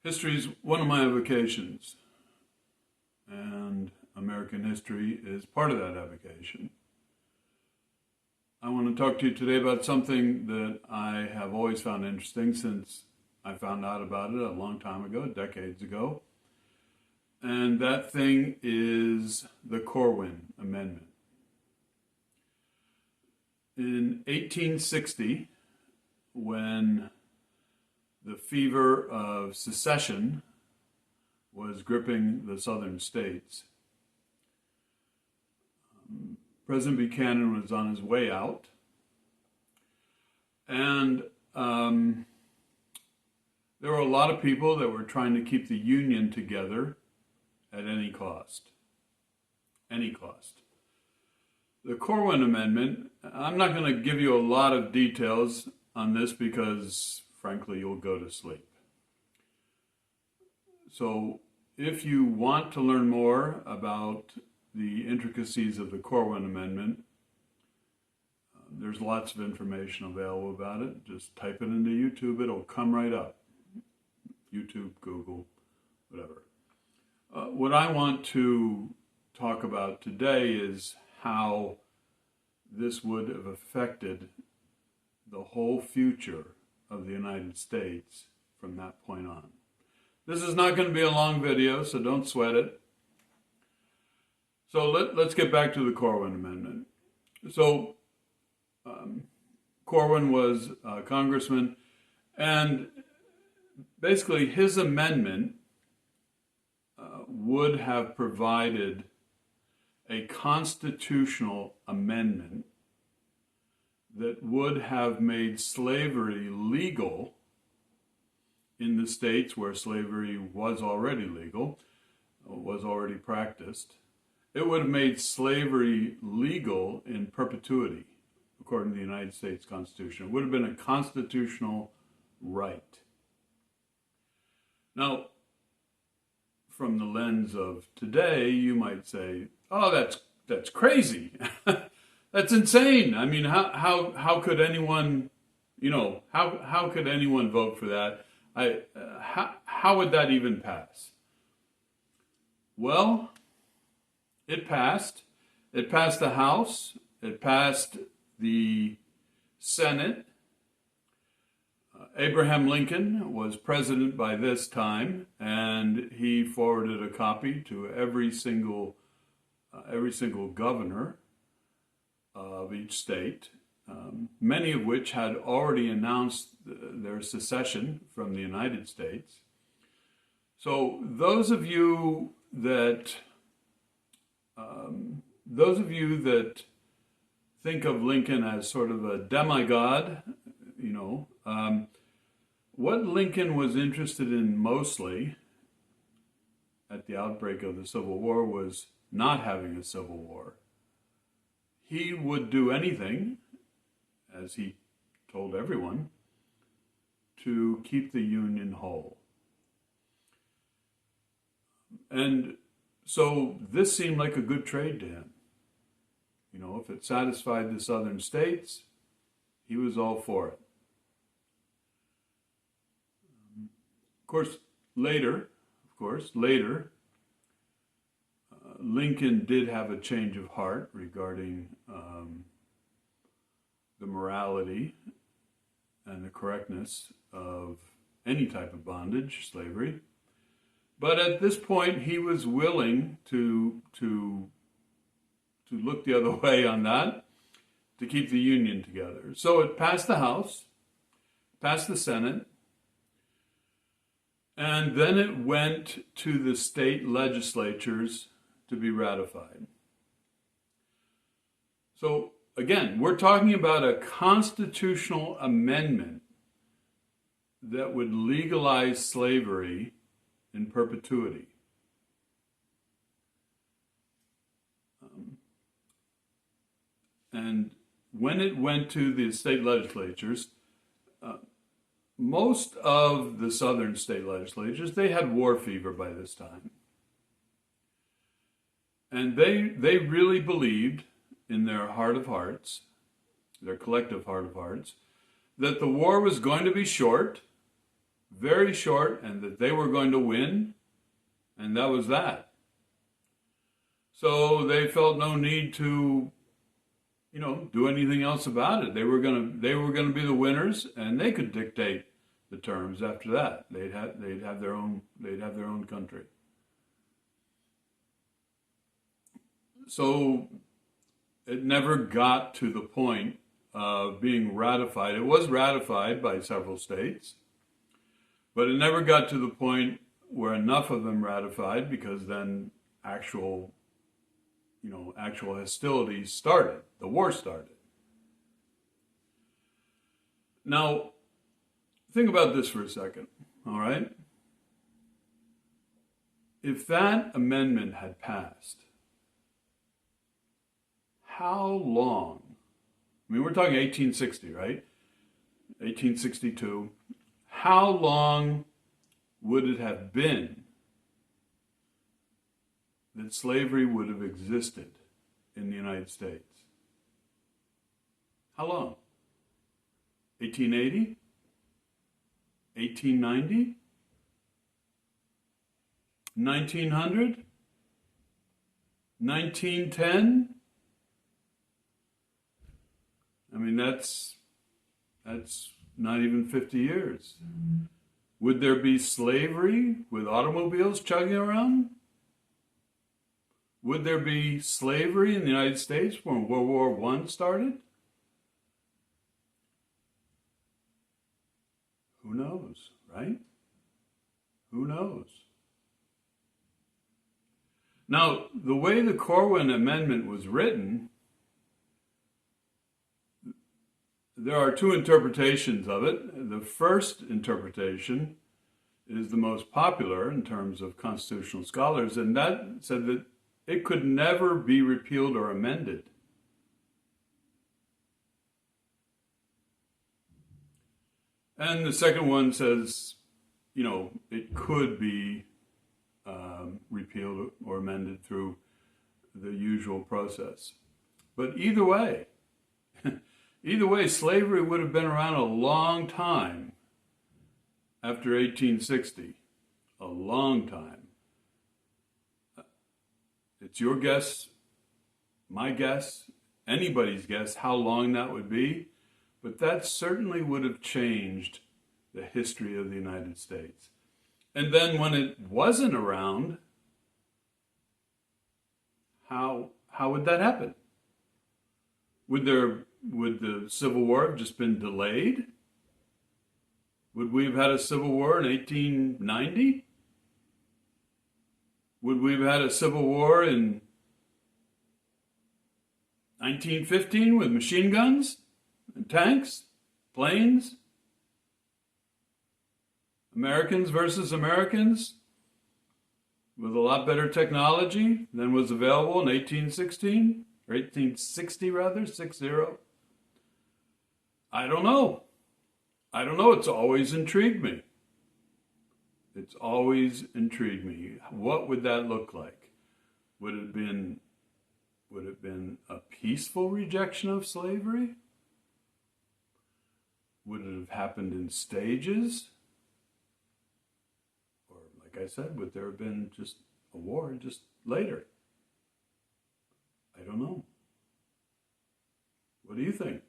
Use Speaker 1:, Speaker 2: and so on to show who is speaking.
Speaker 1: History is one of my avocations, and American history is part of that avocation. I want to talk to you today about something that I have always found interesting since I found out about it a long time ago, decades ago. And that thing is the Corwin Amendment. In 1860, when the fever of secession was gripping the southern states, President Buchanan was on his way out, and there were a lot of people that were trying to keep the Union together at any cost. Any cost. The Corwin Amendment, I'm not going to give you a lot of details on this because, frankly, you'll go to sleep. So if you want to learn more about the intricacies of the Corwin Amendment, there's lots of information available about it. Just type it into YouTube, it'll come right up. YouTube, Google, whatever. What I want to talk about today is how this would have affected the whole future of the United States from that point on. This is not going to be a long video, so don't sweat it. So let's get back to the Corwin Amendment. So Corwin was a congressman, and basically his amendment would have provided a constitutional amendment that would have made slavery legal in the states where slavery was already legal, was already practiced. It would have made slavery legal in perpetuity, according to the United States Constitution. It would have been a constitutional right. Now, from the lens of today, you might say, oh, that's crazy. That's insane. I mean, how could anyone, how could anyone vote for that? How would that even pass? Well, it passed. It passed the House. It passed the Senate. Abraham Lincoln was president by this time, and he forwarded a copy to every single governor of each state, many of which had already announced their secession from the United States. So those of you that think of Lincoln as sort of a demigod, what Lincoln was interested in mostly at the outbreak of the Civil War was not having a civil war. He would do anything, as he told everyone, to keep the Union whole. And so this seemed like a good trade to him. If it satisfied the southern states, he was all for it. Of course, later, Lincoln did have a change of heart regarding the morality and the correctness of any type of bondage, slavery. But at this point, he was willing to look the other way on that, to keep the Union together. So it passed the House, passed the Senate, and then it went to the state legislatures to be ratified. So again, we're talking about a constitutional amendment that would legalize slavery in perpetuity. And when it went to the state legislatures, most of the southern state legislatures, they had war fever by this time. And they really believed in their heart of hearts, their collective heart of hearts, that the war was going to be short, very short, and that they were going to win, and that was that. So they felt no need to, do anything else about it. They were gonna be the winners, and they could dictate the terms after that. They'd have their own country. So it never got to the point of being ratified. It was ratified by several states, but it never got to the point where enough of them ratified, because then actual hostilities started. The war started. Now, think about this for a second, all right? If that amendment had passed, how long? I mean, we're talking 1860, right? 1862. How long would it have been that slavery would have existed in the United States? How long? 1880? 1890? 1900? 1910? I mean, that's not even 50 years. Would there be slavery with automobiles chugging around? Would there be slavery in the United States when World War I started? Who knows, right? Who knows? Now, the way the Corwin Amendment was written, there are two interpretations of it. The first interpretation is the most popular in terms of constitutional scholars, and that said that it could never be repealed or amended. And the second one says, it could be repealed or amended through the usual process. But either way, slavery would have been around a long time after 1860. A long time. It's your guess, my guess, anybody's guess how long that would be, but that certainly would have changed the history of the United States. And then when it wasn't around, how would that happen? Would the Civil War have just been delayed? Would we have had a Civil War in 1890? Would we have had a Civil War in 1915 with machine guns and tanks, planes? Americans versus Americans with a lot better technology than was available in 1816 or 1860 rather, 60. I don't know. It's always intrigued me. It's always intrigued me. What would that look like? Would it have been a peaceful rejection of slavery? Would it have happened in stages? Or, like I said, would there have been just a war just later? I don't know. What do you think?